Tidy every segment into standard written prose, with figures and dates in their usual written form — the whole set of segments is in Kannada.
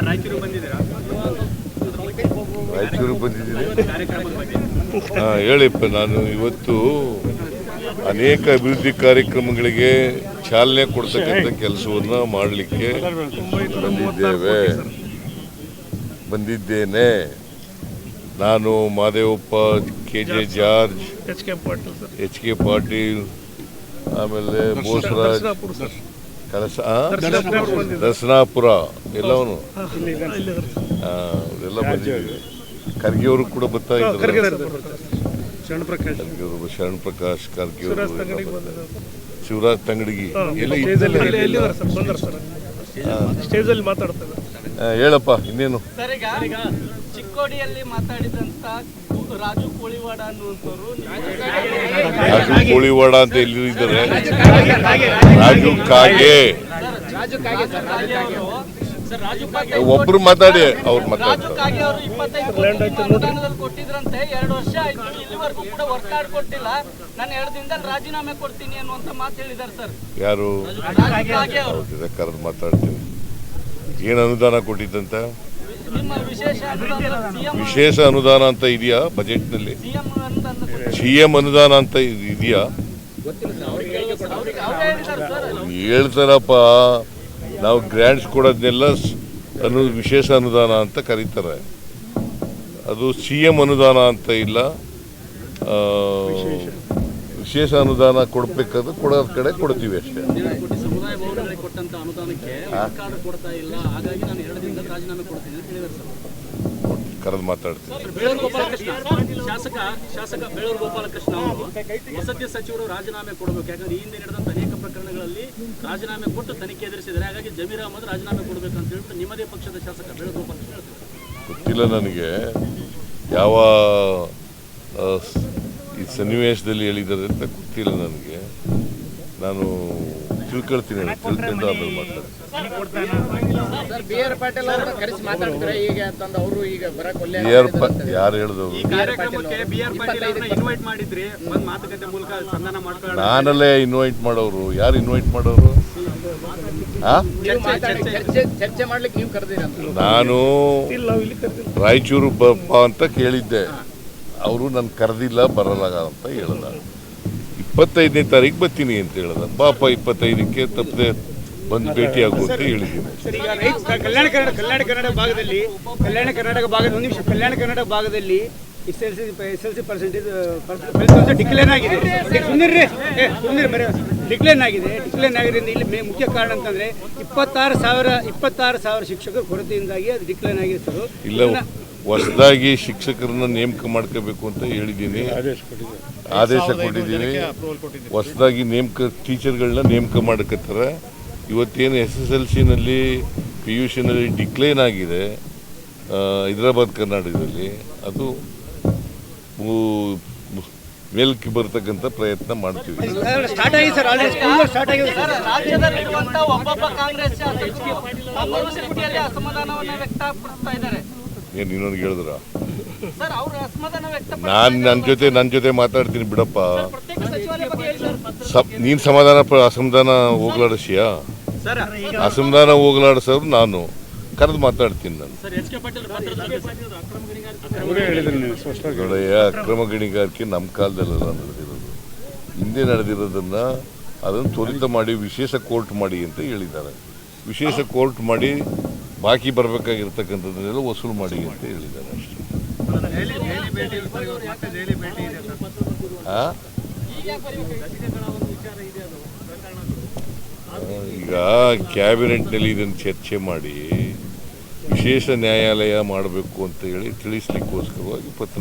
ರಾಯಚೂರಿಗೆ ಬಂದಿದ್ದೀನಿ. ಹೇಳಿಪ್ಪ, ನಾನು ಇವತ್ತು ಅನೇಕ ಅಭಿವೃದ್ಧಿ ಕಾರ್ಯಕ್ರಮಗಳಿಗೆ ಚಾಲನೆ ಕೊಡ್ತಕ್ಕಂಥ ಕೆಲಸವನ್ನು ಮಾಡಲಿಕ್ಕೆ ಬಂದಿದ್ದೇನೆ. ನಾನು Madevappa, KJ George, HK Patil, ಆಮೇಲೆ ಬೋಸರಾಜ್, ದರ್ಶನಾಪುರ ಎಲ್ಲವನು ಎಲ್ಲ ಬಂದಿದ್ದೀವಿ. ಖರ್ಗೆ ಅವರು ಕೂಡ ಬರ್ತಾ ಇದ್ದಾರೆ. ಶರಣ್ ಪ್ರಕಾಶ್ ಖರ್ಗೆ ಅವರು, ಶಿವರಾಜ್ ತಂಗಡಗಿ ಎಲ್ಲ ಹೇಳಪ್ಪ. ಇನ್ನೇನು ಚಿಕ್ಕೋಡಿಯಲ್ಲಿ ಮಾತಾಡಿದಂತ ರಾಜು ಕೋಳಿವಾಡ ಅನ್ನುವಂಥವ್ರು, ರಾಜು ಕೋಳಿವಾಡ ಅಂತ ಎಲ್ಲಿದ್ದಾರೆ? ರಾಜು ಕಾಗೆ ಒಬ್ರು ಮಾತಾಡಿ, ಅವ್ರು ಮಾತಾಡ್ತಾರೆ. ಕೊಟ್ಟಿದ್ರಂತೆ 2 ವರ್ಷ ಆಯ್ತು, ಇಲ್ಲಿವರೆಗೂ ಕೂಡ ವರ್ಕ್ ಕಾರ್ಡ್ ಕೊಟ್ಟಿಲ್ಲ. ನಾನು 2 ದಿನದಲ್ಲಿ ರಾಜೀನಾಮೆ ಕೊಡ್ತೀನಿ ಅನ್ನುವಂತ ಮಾತು ಹೇಳಿದ್ದಾರೆ ಸರ್. ಯಾರು? ಕರೆದು ಮಾತಾಡ್ತೀನಿ. ಏನು ಅನುದಾನ ಕೊಟ್ಟಿದ್ದಂತ? ವಿಶೇಷ ಅನುದಾನ ಅಂತ ಇದೆಯಾ ಬಜೆಟ್ನಲ್ಲಿ? CM ಅನುದಾನ ಅಂತ ಇದೆಯಾ? ಹೇಳ್ತಾರಪ್ಪ, ನಾವು ಗ್ರ್ಯಾಂಟ್ಸ್ ಕೊಡೋದನ್ನೆಲ್ಲ ವಿಶೇಷ ಅನುದಾನ ಅಂತ ಕರೀತಾರೆ. ಅದು CM ಅನುದಾನ ಅಂತ ಇಲ್ಲ. ವಿಶೇಷ ಅನುದಾನ ಕೊಡಬೇಕಾದ್ರೆ ಕೊಡೋದ್ ಕಡೆ ಕೊಡ್ತೀವಿ ಅಷ್ಟೇ. ಕರೆದು ಮಾತಾಡ್ತೀನಿ. ಶಾಸಕ ಬೇಳೂರು ಗೋಪಾಲಕೃಷ್ಣ ಅವರು ವಸತಿ ಸಚಿವರು ರಾಜೀನಾಮೆ ಕೊಡಬೇಕು. ಯಾಕಂದ್ರೆ ಈ ಹಿಂದೆ ನಡೆದಂತ ಅನೇಕ ಪ್ರಕರಣಗಳಲ್ಲಿ ರಾಜೀನಾಮೆ ಕೊಟ್ಟು ತನಿಖೆ ಎದುರಿಸಿದ್ದಾರೆ. ಹಾಗಾಗಿ ಜಮೀರ್ ಅಹಮದ್ ರಾಜೀನಾಮೆ ಕೊಡಬೇಕು ಅಂತ ಹೇಳ್ಬಿಟ್ಟು ನಿಮ್ಮದೇ ಪಕ್ಷದ ಶಾಸಕ ಬೇಳೂರು ಗೋಪಾಲಕೃಷ್ಣ ಗೊತ್ತಿಲ್ಲ ನನಗೆ ಯಾವ ಈ ಸನ್ನಿವೇಶದಲ್ಲಿ ಹೇಳಿದ್ದಾರೆ ಅಂತ ಗೊತ್ತಿಲ್ಲ ನನಗೆ. ನಾನು ತಿಳ್ಕೊಳ್ತೀನಿ, ತಿಳ್ಕೊಂಡು ಆಮೇಲೆ ಮಾತಾಡ್ತೀನಿ. ಯಾರು ಹೇಳಿದವರು? ನಾನಲ್ಲೇ ಇನ್ವೈಟ್ ಮಾಡೋರು. ಯಾರು ಇನ್ವೈಟ್ ಮಾಡೋರು? ನಾನು ರಾಯಚೂರು ಬಪ್ಪ ಅಂತ ಕೇಳಿದ್ದೆ. ಅವರು ನನ್ನ ಕರೆದಿಲ್ಲ, ಬರಲ್ಲ ಅಂತ ಹೇಳ್ದ. 25ನೇ ತಾರೀಕು ಬರ್ತೀನಿ ಅಂತ ಹೇಳ್ದ. ಬಾಪ 25ಕ್ಕೆ ತಪ್ಪದೆ ಬಂದು ಭೇಟಿ ಆಗು ಅಂತ ಹೇಳಿದ್ದೀನಿ. ಕಲ್ಯಾಣ ಕರ್ನಾಟಕ ಭಾಗದಲ್ಲಿ SLC ಪರ್ಸೆಂಟೇಜ್ ಡಿಕ್ಲೇರ್ ಆಗಿದೆ. ಡಿಕ್ಲೇರ್ ಆಗಿರೋದ್ರಿಂದ ಇಲ್ಲಿ ಮುಖ್ಯ ಕಾರಣ ಅಂತಂದ್ರೆ 26,000 ಶಿಕ್ಷಕರ ಕೊರತೆಯಿಂದಾಗಿ ಅದು ಡಿಕ್ಲೇರ್ ಆಗಿದೆ ಸರ್. ಇಲ್ಲ, ಹೊಸದಾಗಿ ಶಿಕ್ಷಕರನ್ನ ನೇಮಕ ಮಾಡ್ಕೋಬೇಕು ಅಂತ ಹೇಳಿದ್ದೀನಿ, ಆದೇಶ ಕೊಟ್ಟಿದ್ದೀನಿ. ಹೊಸದಾಗಿ ಟೀಚರ್ಗಳನ್ನ ನೇಮಕ ಮಾಡಕತ್ತಾರೆ. ಇವತ್ತೇನು SSLCನಲ್ಲಿ PUCನಲ್ಲಿ ಡಿಕ್ಲೈನ್ ಆಗಿದೆ ಹೈದರಾಬಾದ್ ಕರ್ನಾಟಕದಲ್ಲಿ, ಅದು ಮೇಲಕ್ಕೆ ಬರ್ತಕ್ಕಂಥ ಪ್ರಯತ್ನ ಮಾಡ್ತೀವಿ. ರಾಜ್ಯದಲ್ಲಿರುವಂತಹ ಒಬ್ಬೊಬ್ಬ ಕಾಂಗ್ರೆಸ್ ಅಸಮಾಧಾನವನ್ನು ವ್ಯಕ್ತಪಡಿಸ್ತಾ ಇದ್ದಾರೆ. ಏನು ಇನ್ನೊಂದು ಹೇಳಿದ್ರ? ನನ್ನ ಜೊತೆ ಮಾತಾಡ್ತೀನಿ ಬಿಡಪ್ಪ. ನೀನ್ ಅಸಮಾಧಾನ ಹೋಗ್ಲಾಡಿಸಿಯಾ? ಅಸಮಾಧಾನ ಹೋಗ್ಲಾಡಿಸೋರು ನಾನು ಕರೆದು ಮಾತಾಡ್ತೀನಿ. ನಾನು ಅಕ್ರಮ ಗಣಿಗಾರಿಕೆ ನಮ್ಮ ಕಾಲದಲ್ಲೆಲ್ಲ ನಡೆದಿರೋದು. ಹಿಂದೆ ನಡೆದಿರೋದನ್ನ ಅದನ್ನು ತ್ವರಿತ ಮಾಡಿ ವಿಶೇಷ ಕೋರ್ಟ್ ಮಾಡಿ ಅಂತ ಹೇಳಿದ್ದಾರೆ. ವಿಶೇಷ ಕೋರ್ಟ್ ಮಾಡಿ ಬಾಕಿ ಬರಬೇಕಾಗಿರ್ತಕ್ಕಂಥದ್ದನ್ನೆಲ್ಲ ವಸೂಲು ಮಾಡಿ ಅಂತ ಹೇಳಿದ್ದಾರೆ ಅಷ್ಟೇ. ಈಗ ಕ್ಯಾಬಿನೆಟ್ನಲ್ಲಿ ಇದನ್ನು ಚರ್ಚೆ ಮಾಡಿ ವಿಶೇಷ ನ್ಯಾಯಾಲಯ ಮಾಡಬೇಕು ಅಂತ ಹೇಳಿ ತಿಳಿಸ್ಲಿಕ್ಕೋಸ್ಕರವಾಗಿ ಪತ್ರ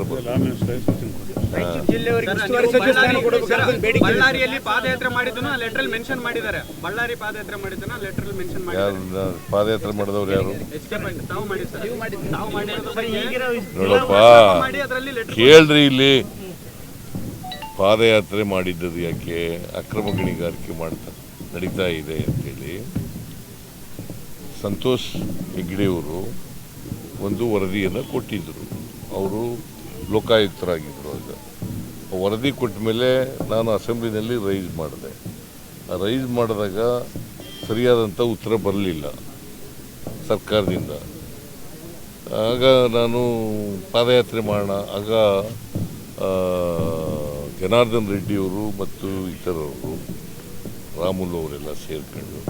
ಬಳ್ಳಾರಿಯಲ್ಲಿ ಪಾದಯಾತ್ರೆ ಮಾಡಿದ್ದನ್ನು ಲೆಟರ್ ಮೆನ್ಷನ್ ಮಾಡಿದ್ದಾರೆ. ಬಳ್ಳಾರಿ ಪಾದಯಾತ್ರೆ ಮಾಡಿದ್ದನ್ನು ಲೆಟರ್ ಮೆನ್ಷನ್ ಮಾಡಿದ್ದಾರೆ. ಪಾದಯಾತ್ರೆ ಮಾಡಿದವ್ರು ಯಾರು? ನೋಡಪ್ಪ, ಕೇಳ್ರಿ, ಇಲ್ಲಿ ಪಾದಯಾತ್ರೆ ಮಾಡಿದ್ದದು ಯಾಕೆ? ಅಕ್ರಮ ಗಣಿಗಾರಿಕೆ ನಡೀತಾ ಇದೆ ಅಂತೇಳಿ ಸಂತೋಷ್ ಹೆಗ್ಡೆಯವರು ಒಂದು ವರದಿಯನ್ನು ಕೊಟ್ಟಿದ್ದರು. ಅವರು ಲೋಕಾಯುಕ್ತರಾಗಿದ್ದರು. ಆಗ ವರದಿ ಕೊಟ್ಟ ಮೇಲೆ ನಾನು ಅಸೆಂಬ್ಲಿನಲ್ಲಿ ರೈಸ್ ಮಾಡಿದೆ. ರೈಸ್ ಮಾಡಿದಾಗ ಸರಿಯಾದಂಥ ಉತ್ತರ ಬರಲಿಲ್ಲ ಸರ್ಕಾರದಿಂದ. ಆಗ ನಾನು ಪಾದಯಾತ್ರೆ ಮಾಡೋಣ, ಆಗ ಜನಾರ್ದನ್ ರೆಡ್ಡಿಯವರು ಮತ್ತು ಇತರವರು ರಾಮುಲು ಅವರೆಲ್ಲ ಸೇರ್ಕೊಂಡು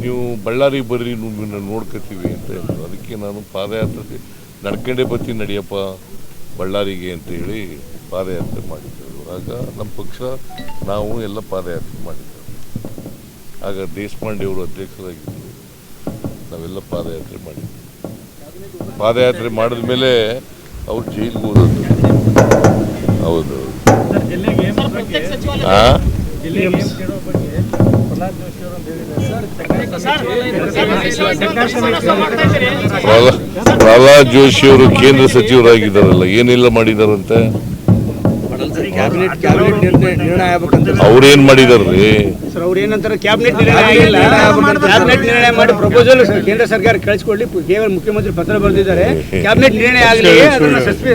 ನೀವು ಬಳ್ಳಾರಿ ಬರ್ರಿ ನಿಮ್ಮನ್ನು ನೋಡ್ಕೊತೀವಿ ಅಂತ ಹೇಳಿದ್ರು. ಅದಕ್ಕೆ ನಾನು ಪಾದಯಾತ್ರೆ ನಡ್ಕೊಂಡೇ ಬರ್ತೀನಿ ನಡಿಯಪ್ಪ ಬಳ್ಳಾರಿಗೆ ಅಂತೇಳಿ ಪಾದಯಾತ್ರೆ ಮಾಡಿದ್ದೆವು. ಆಗ ನಮ್ಮ ಪಕ್ಷ ನಾವು ಎಲ್ಲ ಪಾದಯಾತ್ರೆ ಮಾಡಿದ್ದೆವು. ಆಗ ದೇಶಪಾಂಡೆಯವರು ಅಧ್ಯಕ್ಷರಾಗಿದ್ದರು, ನಾವೆಲ್ಲ ಪಾದಯಾತ್ರೆ ಮಾಡಿದ್ವಿ. ಪಾದಯಾತ್ರೆ ಮಾಡಿದ ಮೇಲೆ ಅವ್ರು ಜೈಲಿಗೆ ಹೋದದ್ದು. ಹೌದು. ಪ್ರಹ್ಲಾದ್ ಜೋಶಿ ಅವರು ಕೇಂದ್ರ ಸಚಿವರಾಗಿದ್ದಾರಲ್ಲ, ಏನೆಲ್ಲ ಮಾಡಿದಾರಂತೆ? ಅವ್ರೇನ್ ಮಾಡಿದಾರ್ರಿ? ಕ್ಯಾಬಿನೆಟ್ ನಿರ್ಣಯ ಮಾಡಿ ಪ್ರಪೋಸಲ್ ಕೇಂದ್ರ ಸರ್ಕಾರ ಕಳಿಸ್ಕೊಡ್ಲಿ, ಕೇವಲ ಮುಖ್ಯಮಂತ್ರಿ ಪತ್ರ ಬರೆದಿದ್ದಾರೆ. ಕ್ಯಾಬಿನೆಟ್ ನಿರ್ಣಯ ಆಗಲಿ,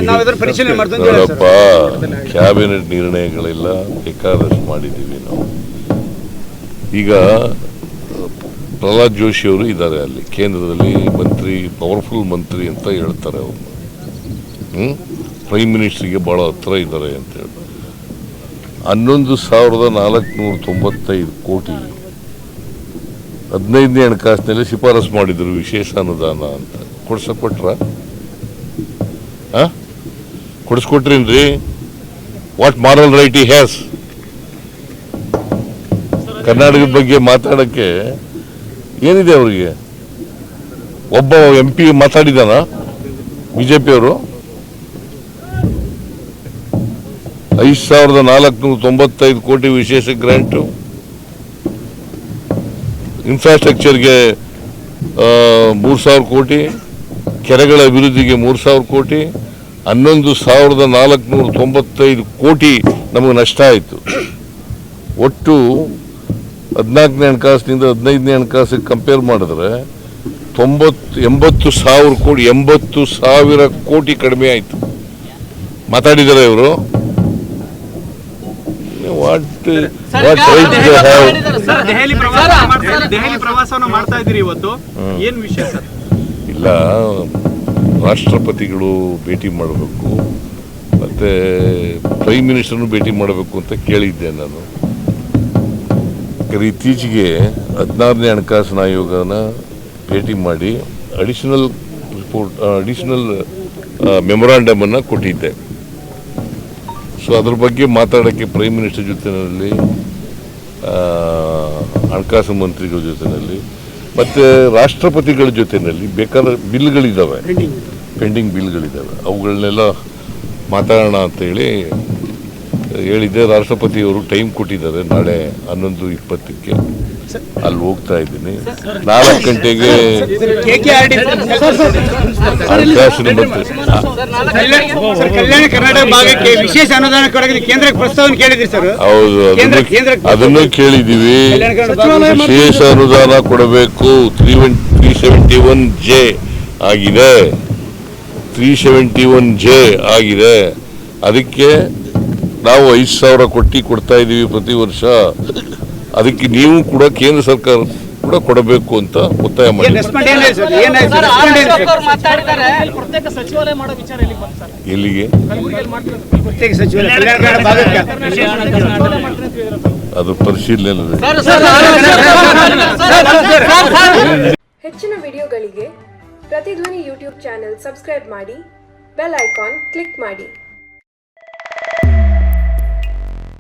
ನಾವು ಅದರ ಪರಿಶೀಲನೆ ಮಾಡ್ತೀವಿ. ನೋಡಪ್ಪ, ಕ್ಯಾಬಿನೆಟ್ ನಿರ್ಣಯಗಳೆಲ್ಲ ಬೇಕಾದಷ್ಟು ಮಾಡಿದ್ದೀವಿ ನಾವು. ಈಗ ಪ್ರಹ್ಲಾದ್ ಜೋಶಿ ಅವರು ಇದ್ದಾರೆ ಅಲ್ಲಿ ಕೇಂದ್ರದಲ್ಲಿ ಮಂತ್ರಿ, ಪವರ್ಫುಲ್ ಮಂತ್ರಿ ಅಂತ ಹೇಳ್ತಾರೆ ಅವ್ರನ್ನ. ಪ್ರೈಮ್ ಮಿನಿಸ್ಟ್ರಿಗೆ ಭಾಳ ಹತ್ರ ಇದ್ದಾರೆ ಅಂತೇಳಿ 11,495 ಕೋಟಿ 15ನೇ ಹಣಕಾಸಿನಲ್ಲಿ ಶಿಫಾರಸು ಮಾಡಿದ್ರು ವಿಶೇಷ ಅನುದಾನ ಅಂತ. ಕೊಟ್ರ ಕೊಡಿಸ್ಕೊಟ್ರೇನ್ರಿ? What moral right he has? ಕರ್ನಾಟಕದ ಬಗ್ಗೆ ಮಾತಾಡಕ್ಕೆ ಏನಿದೆ ಅವರಿಗೆ? ಒಬ್ಬ MP ಮಾತಾಡಿದಾನ ಬಿಜೆಪಿಯವರು? 5,495 ಕೋಟಿ ವಿಶೇಷ ಗ್ರಾಂಟು, ಇನ್ಫ್ರಾಸ್ಟ್ರಕ್ಚರ್ಗೆ 3,000 ಕೋಟಿ, ಕೆರೆಗಳ ಅಭಿವೃದ್ಧಿಗೆ 3,000 ಕೋಟಿ, 11,495 ಕೋಟಿ ನಮಗೆ ನಷ್ಟ ಆಯಿತು. ಒಟ್ಟು 14ನೇ ಹಣಕಾಸಿನಿಂದ 15ನೇ ಹಣಕಾಸಿಗೆ ಕಂಪೇರ್ ಮಾಡಿದ್ರೆ 80,000 ಕೋಟಿ ಕಡಿಮೆ ಆಯಿತು. ಮಾತಾಡಿದ್ದಾರೆ ಇವರು. ದೆಹಲಿ ಪ್ರವಾಸವನ್ನು ಮಾಡ್ತಾ ಇದ್ದೀರಿ ಇವತ್ತು, ಏನ್ ವಿಷಯ ಸರ್? ಇಲ್ಲ, ರಾಷ್ಟ್ರಪತಿಗಳು ಭೇಟಿ ಮಾಡಬೇಕು ಮತ್ತೆ ಪ್ರೈಮ್ ಮಿನಿಸ್ಟರ್ನು ಭೇಟಿ ಮಾಡಬೇಕು ಅಂತ ಕೇಳಿದ್ದೆ ನಾನು. ಇತ್ತೀಚೆಗೆ 16ನೇ ಹಣಕಾಸಿನ ಆಯೋಗನ ಭೇಟಿ ಮಾಡಿ ಅಡಿಷನಲ್ ಮೆಮೊರಾಂಡಮ್ ಅನ್ನು ಕೊಟ್ಟಿದ್ದೆ. ಸೊ ಅದ್ರ ಬಗ್ಗೆ ಮಾತಾಡೋಕ್ಕೆ ಪ್ರೈಮ್ ಮಿನಿಸ್ಟರ್ ಜೊತೆಯಲ್ಲಿ, ಹಣಕಾಸು ಮಂತ್ರಿಗಳ ಜೊತೆಯಲ್ಲಿ ಮತ್ತು ರಾಷ್ಟ್ರಪತಿಗಳ ಜೊತೆಯಲ್ಲಿ ಬೇಕಾದ ಬಿಲ್ಗಳಿದ್ದಾವೆ, ಪೆಂಡಿಂಗ್ ಬಿಲ್ಗಳಿದ್ದಾವೆ, ಅವುಗಳನ್ನೆಲ್ಲ ಮಾತಾಡೋಣ ಅಂತೇಳಿ ಹೇಳಿದ್ದೆ. ರಾಷ್ಟ್ರಪತಿಯವರು ಟೈಮ್ ಕೊಟ್ಟಿದ್ದಾರೆ, ನಾಳೆ 11:20ಕ್ಕೆ ಅಲ್ಲಿ ಹೋಗ್ತಾ ಇದ್ದೀನಿ. 4 ಗಂಟೆಗೆ ಹಣಕಾಸಿನ ಮಂತ್ರಿ ಕಲ್ಯಾಣ ಕರ್ನಾಟಕ ಭಾಗಕ್ಕೆ ವಿಶೇಷ ಅನುದಾನ ಕೊಡೋಕೆ ಕೇಂದ್ರಕ್ಕೆ ಪ್ರಸ್ತಾವನೆ ಕೇಳಿದ್ರಿ ಸರ್? ಹೌದು, ಅದನ್ನು ಕೇಳಿದ್ದೀವಿ. ವಿಶೇಷ ಅನುದಾನ ಕೊಡಬೇಕು. 371J ಆಗಿದೆ, 371J ಆಗಿದೆ. ಅದಕ್ಕೆ ನಾವು 5,000 ಕೊಡ್ತಾ ಇದ್ದೀವಿ ಪ್ರತಿ ವರ್ಷ. ಅದಕ್ಕೆ ನೀವು ಕೂಡ ಕೇಂದ್ರ ಸರ್ಕಾರ ಕೂಡ ಕೊಡಬೇಕು ಅಂತ ಒತ್ತಾಯ ಮಾಡಿ. ಎಲ್ಲಿಗೆ? ಅದು ಪರಿಶೀಲನೆ. ಹೆಚ್ಚಿನ ವಿಡಿಯೋಗಳಿಗೆ ಪ್ರತಿಧ್ವನಿ ಯೂಟ್ಯೂಬ್ ಚಾನೆಲ್ ಸಬ್ಸ್ಕ್ರೈಬ್ ಮಾಡಿ, ಬೆಲ್ ಐಕಾನ್ ಕ್ಲಿಕ್ ಮಾಡಿ.